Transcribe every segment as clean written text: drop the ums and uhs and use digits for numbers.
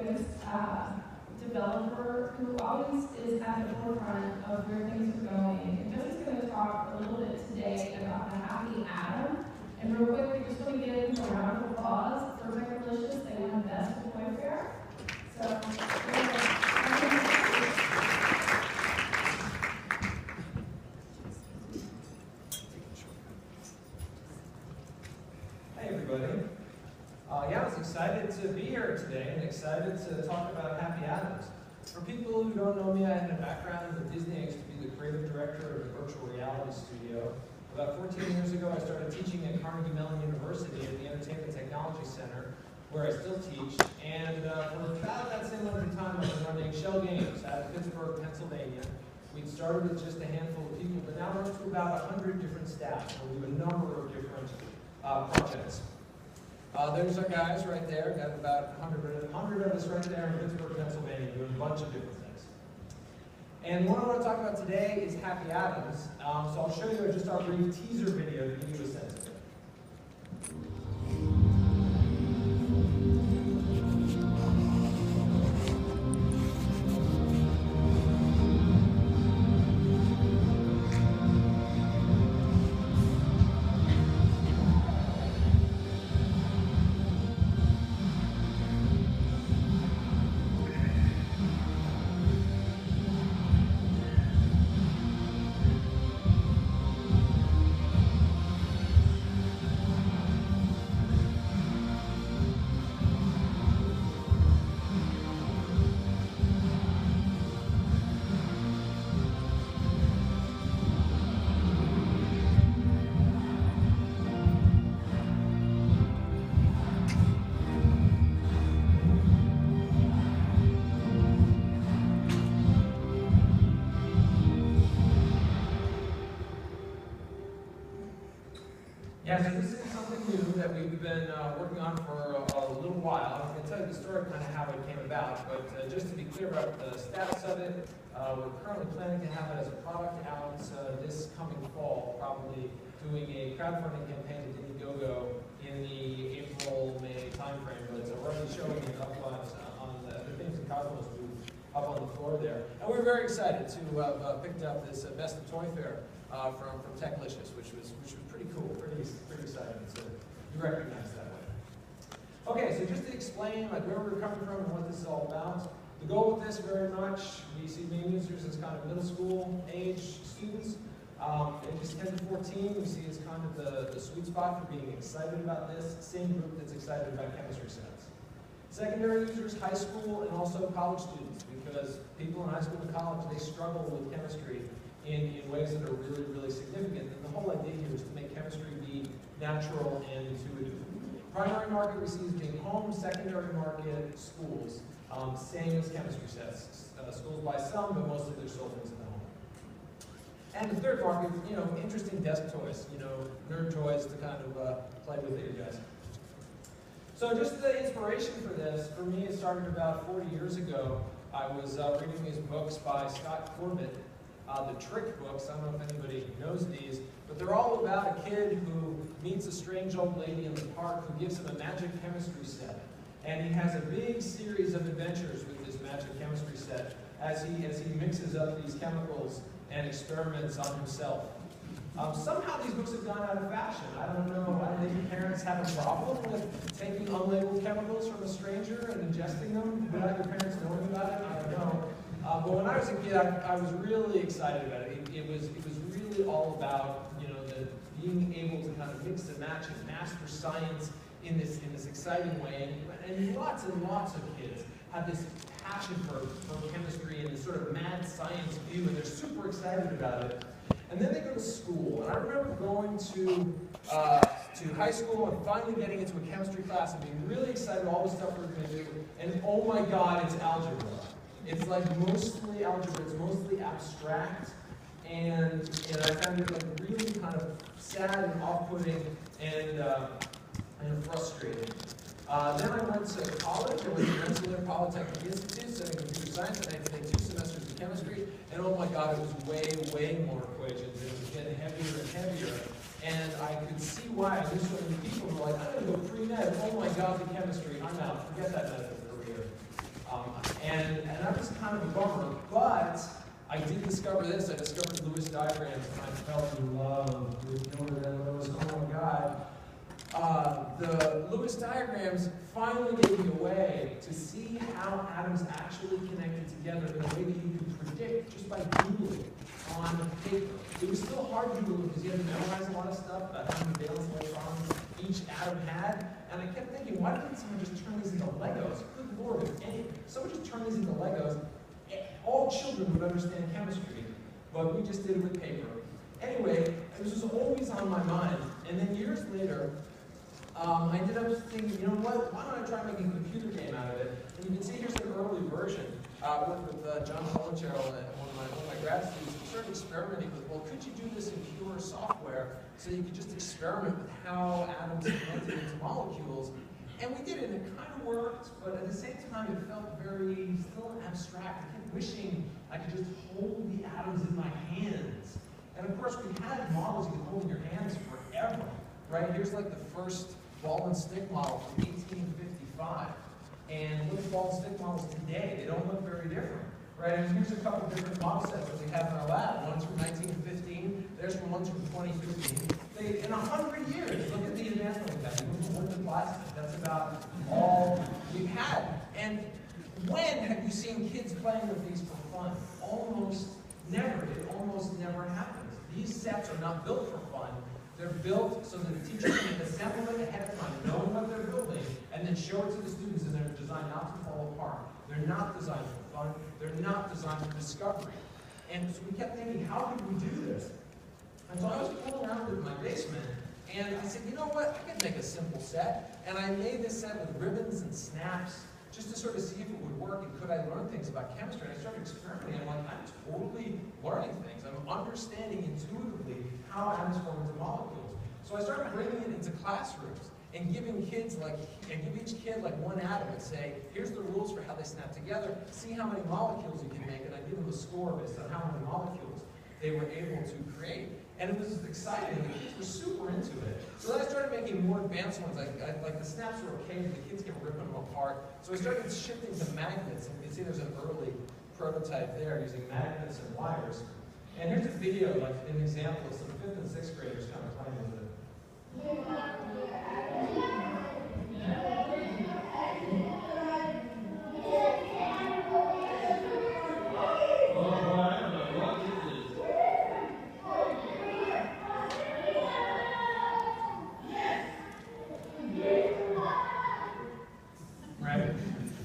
focused developer who always is at the forefront of where things are going. And Jesse's going to talk a little bit today about the Happy Atom. And real quick, we just want to give a round of applause for Techlicious. They won Best of Toy Fair. So, Hey everybody. I was excited to be here today and excited to talk about Happy Atoms. For people who don't know me, I had a background with Disney. I used to be the creative director of a virtual reality studio. About 14 years ago, I started teaching at Carnegie Mellon University at the Entertainment Technology Center, where I still teach. And for about that same length of time, I've been running Shell Games out of Pittsburgh, Pennsylvania. We'd started with just a handful of people, but now we're up to about 100 different staff. So we have a number of different projects. There's our guys right there. Got about 100 of us right there in Pittsburgh, Pennsylvania, doing a bunch of different things. And what I want to talk about today is Happy Atoms. So I'll show you just our brief teaser video to give you a sense of it. Yeah, so this is something new that we've been working on for a little while. I'm going to tell you the story kind of how it came about, but just to be clear about the status of it, we're currently planning to have it as a product out this coming fall, probably doing a crowdfunding campaign with Indiegogo in the April-May timeframe, but it's already showing it up on the Things and Cosmos booth up on the floor there. And we're very excited to have picked up this Best of Toy Fair from Techlicious, which was pretty cool, pretty exciting to be recognized that way. Okay, so just to explain like where we're coming from and what this is all about. The goal with this very much, we see main users as kind of middle school age students. Ages 10 to 14, we see as kind of the sweet spot for being excited about this. Same group that's excited about chemistry sets. Secondary users, high school, and also college students, because people in high school and college, they struggle with chemistry in ways that are really, really significant. And the whole idea here is to make chemistry be natural and intuitive. Primary market we see as being home, secondary market, schools. Same as chemistry sets. Schools buy some, but mostly they're sold into the home. And the third market, interesting desk toys, nerd toys to kind of play with you guys. So just the inspiration for this, for me, it started about 40 years ago. I was reading these books by Scott Corbett, the Trick books. I don't know if anybody knows these, but they're all about a kid who meets a strange old lady in the park who gives him a magic chemistry set. And he has a big series of adventures with this magic chemistry set as he mixes up these chemicals and experiments on himself. Somehow these books have gone out of fashion. I don't know, I think parents have a problem with taking unlabeled chemicals from a stranger and ingesting them without your parents knowing about it. I don't know. But when I was a kid, I was really excited about it. It was really all about being able to kind of mix and match and master science in this exciting way. And lots and lots of kids have this passion for chemistry and this sort of mad science view, and they're super excited about it. And then they go to school, and I remember going to high school and finally getting into a chemistry class and being really excited about all the stuff we're going to do. And oh my God, it's algebra. It's like mostly algebra. It's mostly abstract, and I found it like really kind of sad and off-putting and frustrating. Then I went to college. I went to Rensselaer Polytechnic Institute studying computer science, and I had to take 2 semesters of chemistry. And oh my God, it was way more equations. It was getting heavier and heavier. And I could see why. I knew so many people who were like, I'm going to go pre-med. Oh my God, the chemistry. I'm out. Forget that medical career. And that was kind of a bummer, but I did discover this. I discovered Lewis diagrams, and I fell in love with doing those. Oh my God. The Lewis diagrams finally gave me a way to see how atoms actually connected together in a way that you could predict just by Googling on paper. It was still hard to Google because you had to memorize a lot of stuff about how many valence electrons each atom had. And I kept thinking, why didn't someone just turn these into Legos? Good Lord, if someone just turned these into Legos, all children would understand chemistry. But we just did it with paper. Anyway, this was always on my mind. And then years later, I ended up thinking, you know what, why don't I try making a computer game out of it? And you can see here's an early version. I worked with John Colanchero and one of my grad students. We started experimenting with, well, could you do this in pure software so you could just experiment with how atoms connected into molecules? And we did it, and it kind of worked, but at the same time, it felt very still abstract. I kept wishing I could just hold the atoms in my hands. And of course, we had models you could hold in your hands forever, right? Here's like the first ball and stick model from 1855. And look at ball and stick models today. They don't look very different, right? And here's a couple different model sets that we have in our lab. One's from 1915. There's one's from 2015. In 100 years, look at the advancement we've had. We went from wood to plastic. That's about all we've had. And when have you seen kids playing with these for fun? Almost never. It almost never happens. These sets are not built for fun. They're built so that the teacher can assemble it ahead of time, knowing what they're building, and then show it to the students, and they're designed not to fall apart. They're not designed for fun. They're not designed for discovery. And so we kept thinking, how could we do this? And so I was fooling around with my basement, and I said, you know what, I could make a simple set. And I made this set with ribbons and snaps, just to sort of see if it would work, and could I learn things about chemistry. And I started experimenting, and I'm like, I'm totally learning things. I'm understanding intuitively how atoms form into molecules. So I started bringing it into classrooms and giving kids give each kid like one atom and say, here's the rules for how they snap together, see how many molecules you can make, and I give them a score based on how many molecules they were able to create. And it was exciting, the kids were super into it. So then I started making more advanced ones, like the snaps were okay, but the kids kept ripping them apart. So I started shifting to magnets, and you can see there's an early prototype there using magnets and wires. And here's a video, like an example of some 5th and 6th graders kind of playing with it. Right?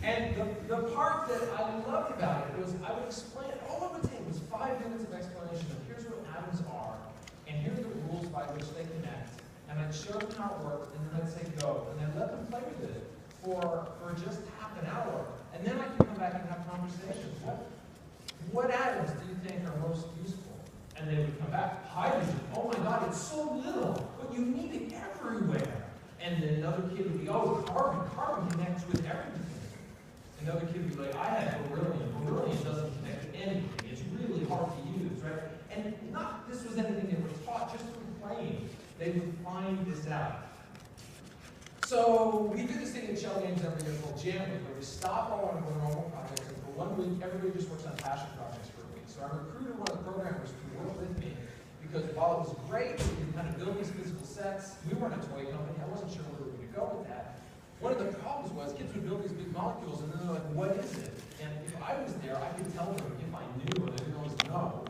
And the part that I loved about it was I would explain, all it would take was 5 minutes of explanation of here's what atoms are, and here are the rules by which they connect. And I'd show them how it worked, and then I'd say go. And then let them play with it for just half an hour. And then I could come back and have conversations. What atoms do you think are most useful? And they would come back, hydrogen. Oh my God, it's so little, but you need it everywhere. And then another kid would be, oh, carbon. Carbon connects with everything. Another kid would be like, I had beryllium. Beryllium doesn't connect with anything. It's really hard to use, right? And not this was anything they were taught, just through playing. They would find this out. So we do this thing in Shell Games every year called Jam Week, where we stop all our normal projects, and for 1 week, everybody just works on passion projects for a week. So I recruited one of the programmers to work with me, because while it was great, we could kind of build these physical sets. We weren't a toy company. I wasn't sure where we were going to go with that. One of the problems was kids would build these big molecules, and then they're like, what is it? And if I was there, I could tell them if I knew, or they didn't always know.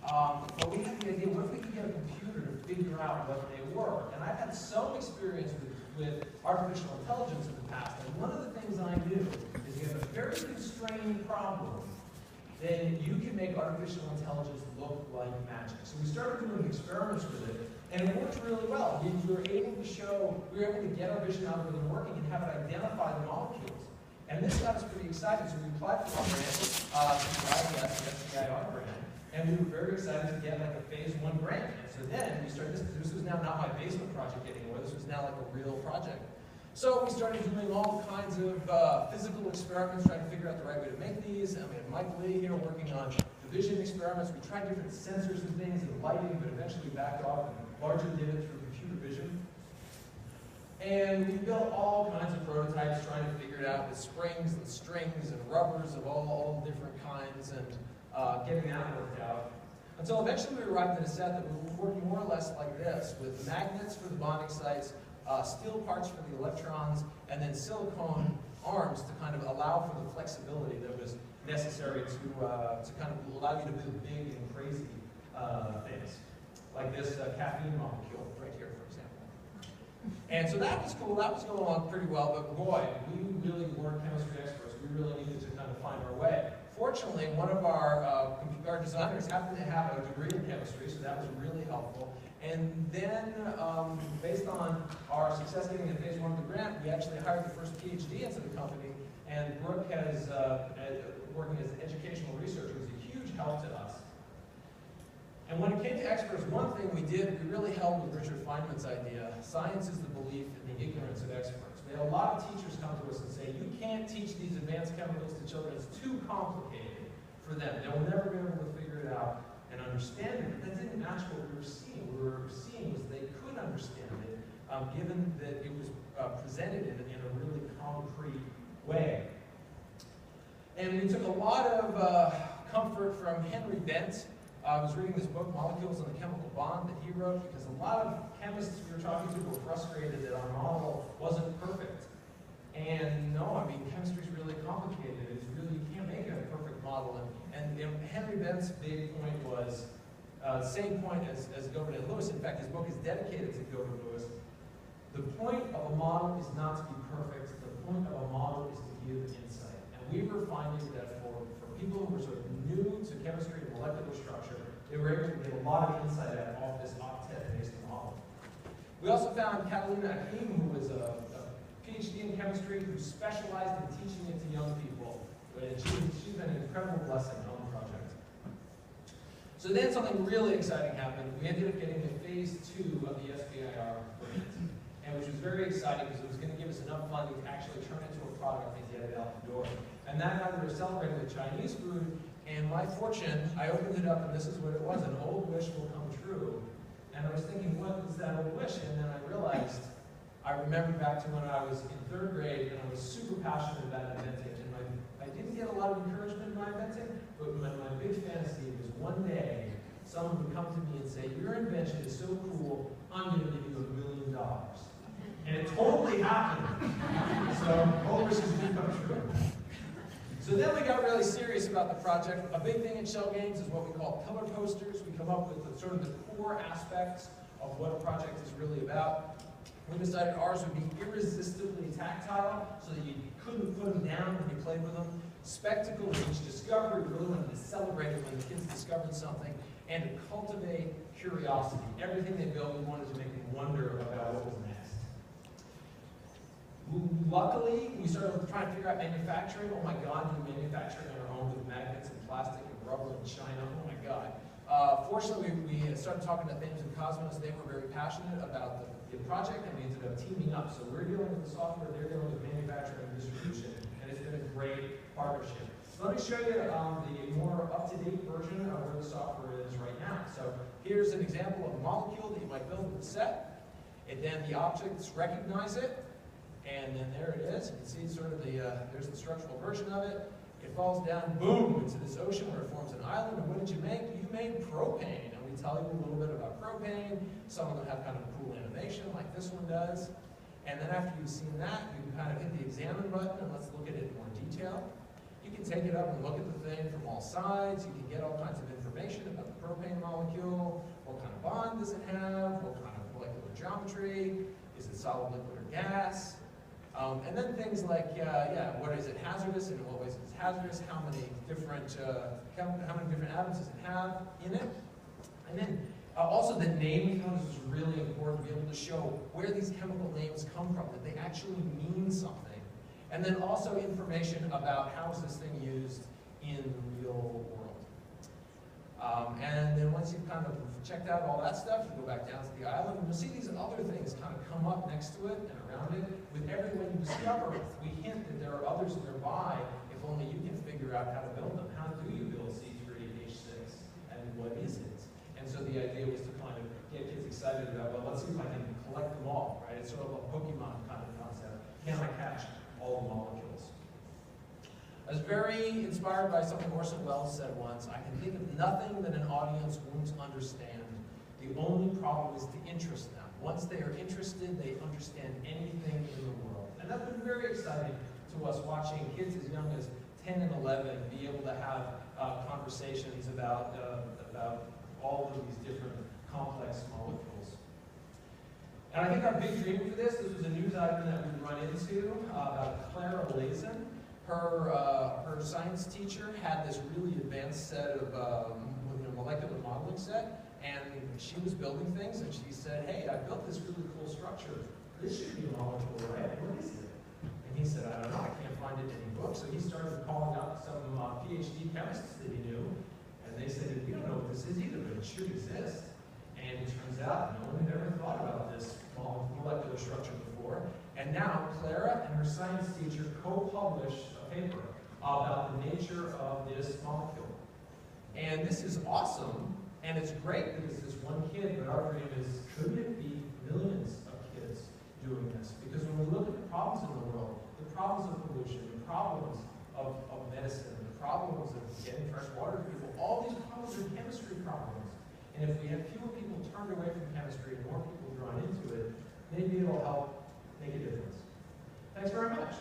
But we had the idea, what if we could get a computer to figure out what they were? And I've had some experience with artificial intelligence in the past, and one of the things I do is you have a very constrained problem, then you can make artificial intelligence look like magic. So we started doing experiments with it, and it worked really well. We were able to get our vision algorithm working and have it identify the molecules. And this got us pretty excited, so we applied for a grant, the SCIR grant, and we were very excited to get like a phase 1 grant. And so then we started, this was now not my basement project anymore, this was now like a real project. So we started doing all kinds of physical experiments, trying to figure out the right way to make these. And we had Mike Lee here working on the vision experiments. We tried different sensors and things and lighting, but eventually backed off and largely did it through computer vision. And we built all kinds of prototypes trying to figure it out with springs and strings and rubbers of all different kinds and getting that worked out. Until eventually we arrived at a set that would work more or less like this, with magnets for the bonding sites, steel parts for the electrons, and then silicone arms to kind of allow for the flexibility that was necessary to kind of allow you to build big and crazy things, like this caffeine molecule right here, for example. And so that was cool, that was going along pretty well, but boy, we really weren't chemistry experts. We really needed to kind of find our way. Fortunately, one of our designers happened to have a degree in chemistry, so that was really helpful. And then, based on our success getting the phase 1 of the grant, we actually hired the first PhD into the company, and Brooke has, working as an educational researcher, was a huge help to us. And when it came to experts, one thing we did, we really held with Richard Feynman's idea: science is the belief in the ignorance of experts. We had a lot of teachers come to us and say, you can't teach these advanced chemicals to children, it's too complicated for them. They will never be able to figure it out and understand it. But that didn't match what we were seeing. What we were seeing was they could understand it, given that it was presented in a really concrete way. And we took a lot of comfort from Henry Bent. I was reading this book, Molecules and the Chemical Bond, that he wrote, because a lot of chemists we were talking to were frustrated that our model wasn't perfect. And no, I mean, chemistry is really complicated. It's really, you can't make a perfect model. And Henry Bent's big point was the same point as Gilbert and Lewis. In fact, his book is dedicated to Gilbert Lewis. The point of a model is not to be perfect. The point of a model is to give insight. And we were finding that for people who were sort of new to chemistry and molecular structure, they were able to get a lot of insight out of this octet-based model. We also found Catalina Akim, who was a PhD in chemistry who specialized in teaching it to young people. And she's been an incredible blessing on the project. So then something really exciting happened. We ended up getting to phase 2 of the SBIR grant, and which was very exciting because it was going to give us enough funding to actually turn it into a product and get it out the door. And that night we were celebrating with Chinese food, and my fortune, I opened it up and this is what it was: an old wish will come true. And I was thinking, what was that old wish? And then I realized, I remembered back to when I was in 3rd grade and I was super passionate about inventing. And I didn't get a lot of encouragement in my inventing, but my big fantasy was one day someone would come to me and say, your invention is so cool, I'm going to give you $1 million. And it totally happened. So old wishes do come true. So then we got really serious about the project. A big thing at Shell Games is what we call pillar posters. We come up with sort of the core aspects of what a project is really about. We decided ours would be irresistibly tactile, so that you couldn't put them down when you played with them. Spectacle of each discovery, we really wanted to celebrate it when the kids discovered something, and to cultivate curiosity. Everything they built, we wanted to make them wonder about what was next. Luckily, we started trying to figure out manufacturing. Oh my God, doing manufacturing on our own with magnets and plastic and rubber and China. Oh my God. Fortunately, we started talking to Thames and Cosmos. They were very passionate about the project, and we ended up teaming up. So we're dealing with the software, they're dealing with manufacturing and distribution, and it's been a great partnership. So let me show you the more up-to-date version of where the software is right now. So here's an example of a molecule that you might build with a set, and then the objects recognize it. And then there it is. You can see sort of there's the structural version of it. It falls down, boom, into this ocean where it forms an island. And what did you make? You made propane. And we tell you a little bit about propane. Some of them have kind of a cool animation like this one does. And then after you've seen that, you can kind of hit the examine button and let's look at it in more detail. You can take it up and look at the thing from all sides. You can get all kinds of information about the propane molecule. What kind of bond does it have? What kind of molecular geometry? Is it solid, liquid, or gas? And then things like, what is it hazardous, and in what ways is it hazardous, how many different atoms does it have in it, and then also the name codes is really important to be able to show where these chemical names come from, that they actually mean something, and then also information about how is this thing used in the real world. And then once you've kind of checked out all that stuff, you go back down to the island, and you'll see these other things kind of come up next to it and around it. With every one you discover, we hint that there are others nearby, if only you can figure out how to build them. How do you build C3H6, and what is it? And so the idea was to kind of get kids excited about, well, let's see if I can collect them all, right? It's sort of a Pokemon kind of concept. Can I catch all the molecules? I was very inspired by something Orson Welles said once. I can think of nothing that an audience won't understand. The only problem is to interest them. Once they are interested, they understand anything in the world. And that's been very exciting to us, watching kids as young as 10 and 11 be able to have conversations about all of these different complex molecules. And I think our big dream for this was a news item that we run into about Clara Lazen. Her science teacher had this really advanced set of molecular modeling set, and she was building things, and she said, hey, I built this really cool structure. This should be a molecule, right? What is it? And he said, I don't know, I can't find it in any book. So he started calling up some PhD chemists that he knew, and they said, we don't know what this is either, but it should exist. And it turns out no one had ever thought about this molecular structure before. And now Clara and her science teacher co-published a paper about the nature of this molecule. And this is awesome, and it's great that it's this one kid, but our dream is, could it be millions of kids doing this? Because when we look at the problems in the world, the problems of pollution, the problems of medicine, the problems of getting fresh water to people, all these problems are chemistry problems. And if we have fewer people turned away from chemistry and more people drawn into it, maybe it'll help make a difference. Thanks very much.